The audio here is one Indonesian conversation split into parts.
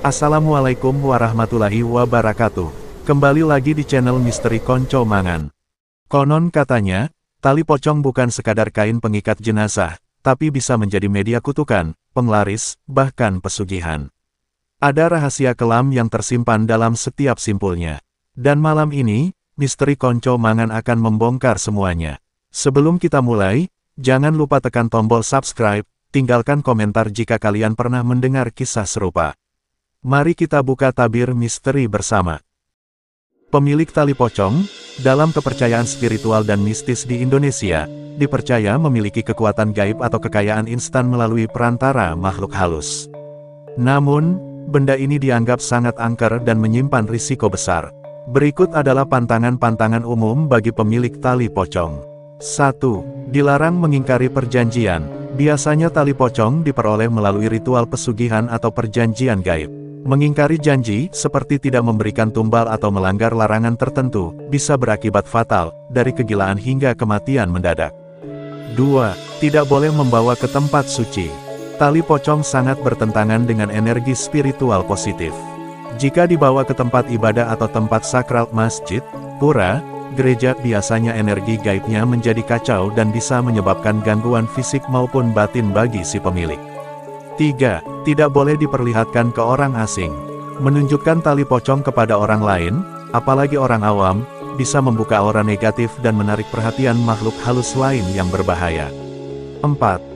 Assalamualaikum warahmatullahi wabarakatuh. Kembali lagi di channel Misteri Konco Mangan. Konon katanya, tali pocong bukan sekadar kain pengikat jenazah, tapi bisa menjadi media kutukan, penglaris, bahkan pesugihan. Ada rahasia kelam yang tersimpan dalam setiap simpulnya. Dan malam ini, Misteri Konco Mangan akan membongkar semuanya. Sebelum kita mulai, jangan lupa tekan tombol subscribe, tinggalkan komentar jika kalian pernah mendengar kisah serupa. Mari kita buka tabir misteri bersama. Pemilik tali pocong, dalam kepercayaan spiritual dan mistis di Indonesia, dipercaya memiliki kekuatan gaib atau kekayaan instan melalui perantara makhluk halus. Namun, benda ini dianggap sangat angker dan menyimpan risiko besar. Berikut adalah pantangan-pantangan umum bagi pemilik tali pocong. 1. Dilarang mengingkari perjanjian. Biasanya tali pocong diperoleh melalui ritual pesugihan atau perjanjian gaib. Mengingkari janji, seperti tidak memberikan tumbal atau melanggar larangan tertentu, bisa berakibat fatal, dari kegilaan hingga kematian mendadak. 2. Tidak boleh membawa ke tempat suci. Tali pocong sangat bertentangan dengan energi spiritual positif. Jika dibawa ke tempat ibadah atau tempat sakral masjid, pura, gereja, biasanya energi gaibnya menjadi kacau dan bisa menyebabkan gangguan fisik maupun batin bagi si pemilik. 3. Tidak boleh diperlihatkan ke orang asing. Menunjukkan tali pocong kepada orang lain, apalagi orang awam, bisa membuka aura negatif dan menarik perhatian makhluk halus lain yang berbahaya. 4.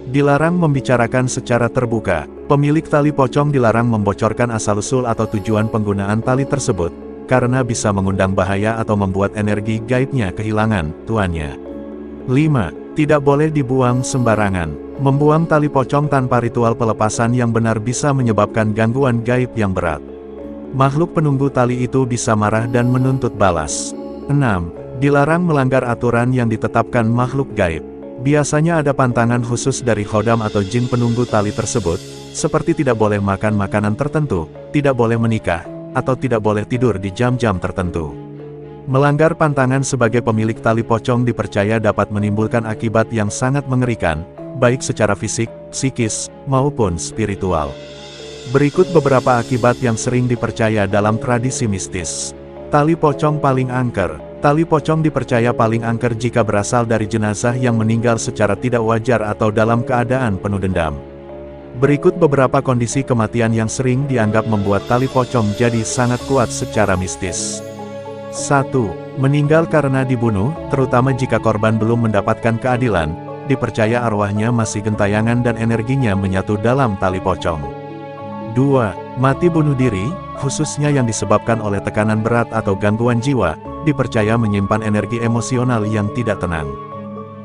Dilarang membicarakan secara terbuka. Pemilik tali pocong dilarang membocorkan asal-usul atau tujuan penggunaan tali tersebut, karena bisa mengundang bahaya atau membuat energi gaibnya kehilangan tuannya. 5. Tidak boleh dibuang sembarangan. Membuang tali pocong tanpa ritual pelepasan yang benar bisa menyebabkan gangguan gaib yang berat. Makhluk penunggu tali itu bisa marah dan menuntut balas. 6. Dilarang melanggar aturan yang ditetapkan makhluk gaib. Biasanya ada pantangan khusus dari khodam atau jin penunggu tali tersebut, seperti tidak boleh makan makanan tertentu, tidak boleh menikah, atau tidak boleh tidur di jam-jam tertentu. Melanggar pantangan sebagai pemilik tali pocong dipercaya dapat menimbulkan akibat yang sangat mengerikan, baik secara fisik, psikis, maupun spiritual. Berikut beberapa akibat yang sering dipercaya dalam tradisi mistis. Tali pocong paling angker. Tali pocong dipercaya paling angker jika berasal dari jenazah yang meninggal secara tidak wajar atau dalam keadaan penuh dendam. Berikut beberapa kondisi kematian yang sering dianggap membuat tali pocong jadi sangat kuat secara mistis. 1. Meninggal karena dibunuh, terutama jika korban belum mendapatkan keadilan, dipercaya arwahnya masih gentayangan dan energinya menyatu dalam tali pocong. 2. Mati bunuh diri, khususnya yang disebabkan oleh tekanan berat atau gangguan jiwa, dipercaya menyimpan energi emosional yang tidak tenang.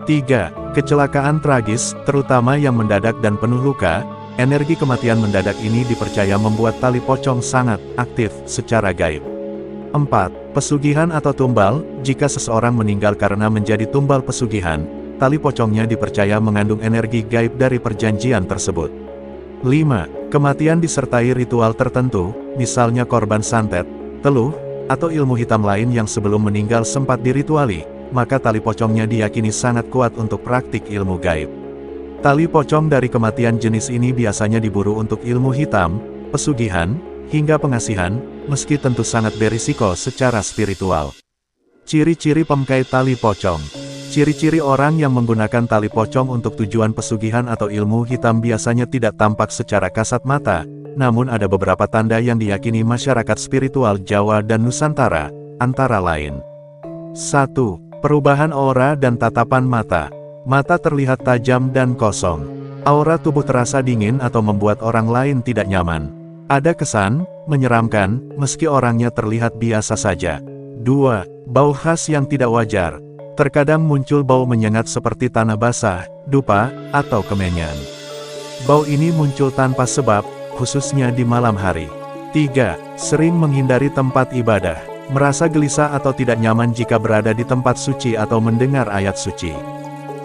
3. Kecelakaan tragis, terutama yang mendadak dan penuh luka, energi kematian mendadak ini dipercaya membuat tali pocong sangat aktif secara gaib. 4. Pesugihan atau tumbal, jika seseorang meninggal karena menjadi tumbal pesugihan, tali pocongnya dipercaya mengandung energi gaib dari perjanjian tersebut. 5. Kematian disertai ritual tertentu, misalnya korban santet, teluh, atau ilmu hitam lain yang sebelum meninggal sempat dirituali, maka tali pocongnya diyakini sangat kuat untuk praktik ilmu gaib. Tali pocong dari kematian jenis ini biasanya diburu untuk ilmu hitam, pesugihan, hingga pengasihan, meski tentu sangat berisiko secara spiritual. Ciri-ciri pemakai tali pocong. Ciri-ciri orang yang menggunakan tali pocong untuk tujuan pesugihan atau ilmu hitam biasanya tidak tampak secara kasat mata, namun ada beberapa tanda yang diyakini masyarakat spiritual Jawa dan Nusantara, antara lain. 1. Perubahan aura dan tatapan mata. Mata terlihat tajam dan kosong. Aura tubuh terasa dingin atau membuat orang lain tidak nyaman. Ada kesan menyeramkan, meski orangnya terlihat biasa saja. 2. Bau khas yang tidak wajar. Terkadang muncul bau menyengat seperti tanah basah, dupa, atau kemenyan. Bau ini muncul tanpa sebab, khususnya di malam hari. 3. Sering menghindari tempat ibadah. Merasa gelisah atau tidak nyaman jika berada di tempat suci atau mendengar ayat suci.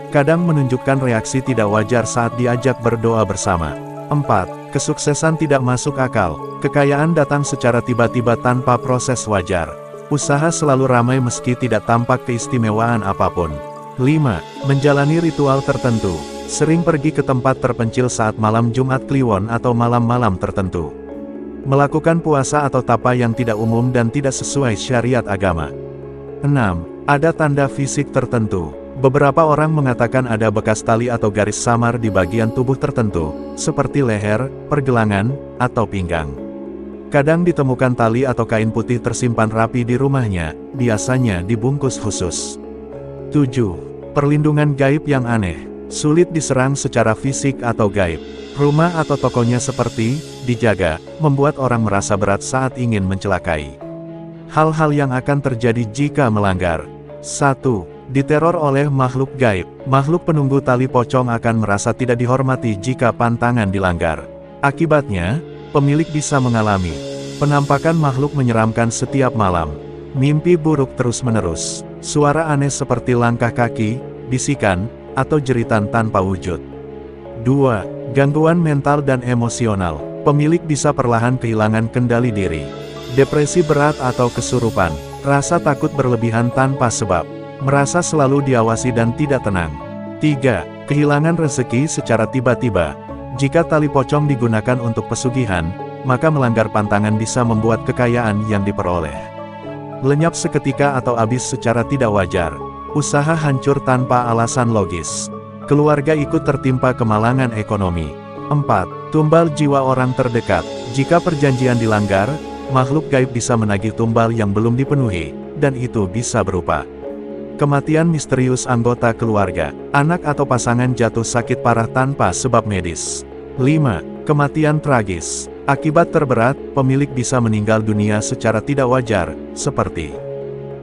Kadang menunjukkan reaksi tidak wajar saat diajak berdoa bersama. 4. Kesuksesan tidak masuk akal. Kekayaan datang secara tiba-tiba tanpa proses wajar. Usaha selalu ramai meski tidak tampak keistimewaan apapun. 5. Menjalani ritual tertentu. Sering pergi ke tempat terpencil saat malam Jumat Kliwon atau malam-malam tertentu. Melakukan puasa atau tapa yang tidak umum dan tidak sesuai syariat agama. 6. Ada tanda fisik tertentu. Beberapa orang mengatakan ada bekas tali atau garis samar di bagian tubuh tertentu, seperti leher, pergelangan, atau pinggang. Kadang ditemukan tali atau kain putih tersimpan rapi di rumahnya, biasanya dibungkus khusus. 7. Perlindungan gaib yang aneh. Sulit diserang secara fisik atau gaib. Rumah atau tokonya seperti dijaga, membuat orang merasa berat saat ingin mencelakai. Hal-hal yang akan terjadi jika melanggar. 1. Diteror oleh makhluk gaib. Makhluk penunggu tali pocong akan merasa tidak dihormati jika pantangan dilanggar. Akibatnya, pemilik bisa mengalami penampakan makhluk menyeramkan setiap malam, mimpi buruk terus-menerus, suara aneh seperti langkah kaki, bisikan, atau jeritan tanpa wujud. 2. Gangguan mental dan emosional. Pemilik bisa perlahan kehilangan kendali diri. Depresi berat atau kesurupan. Rasa takut berlebihan tanpa sebab. Merasa selalu diawasi dan tidak tenang. 3. Kehilangan rezeki secara tiba-tiba. Jika tali pocong digunakan untuk pesugihan, maka melanggar pantangan bisa membuat kekayaan yang diperoleh lenyap seketika atau habis secara tidak wajar. Usaha hancur tanpa alasan logis. Keluarga ikut tertimpa kemalangan ekonomi. 4. Tumbal jiwa orang terdekat. Jika perjanjian dilanggar, makhluk gaib bisa menagih tumbal yang belum dipenuhi, dan itu bisa berupa kematian misterius anggota keluarga, anak atau pasangan jatuh sakit parah tanpa sebab medis. 5. Kematian tragis. Akibat terberat, pemilik bisa meninggal dunia secara tidak wajar, seperti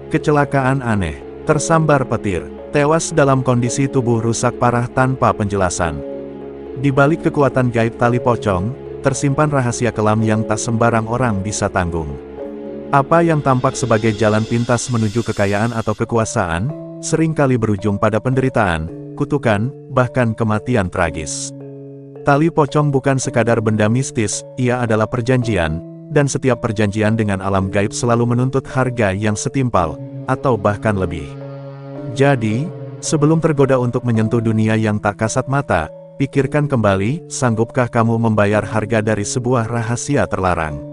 kecelakaan aneh, tersambar petir, tewas dalam kondisi tubuh rusak parah tanpa penjelasan. Di balik kekuatan gaib tali pocong, tersimpan rahasia kelam yang tak sembarang orang bisa tanggung. Apa yang tampak sebagai jalan pintas menuju kekayaan atau kekuasaan, seringkali berujung pada penderitaan, kutukan, bahkan kematian tragis. Tali pocong bukan sekadar benda mistis, ia adalah perjanjian, dan setiap perjanjian dengan alam gaib selalu menuntut harga yang setimpal, atau bahkan lebih. Jadi, sebelum tergoda untuk menyentuh dunia yang tak kasat mata, pikirkan kembali, sanggupkah kamu membayar harga dari sebuah rahasia terlarang?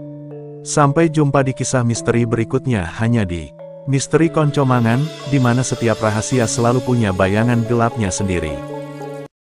Sampai jumpa di kisah misteri berikutnya hanya di Misteri Konco Mangan, di mana setiap rahasia selalu punya bayangan gelapnya sendiri.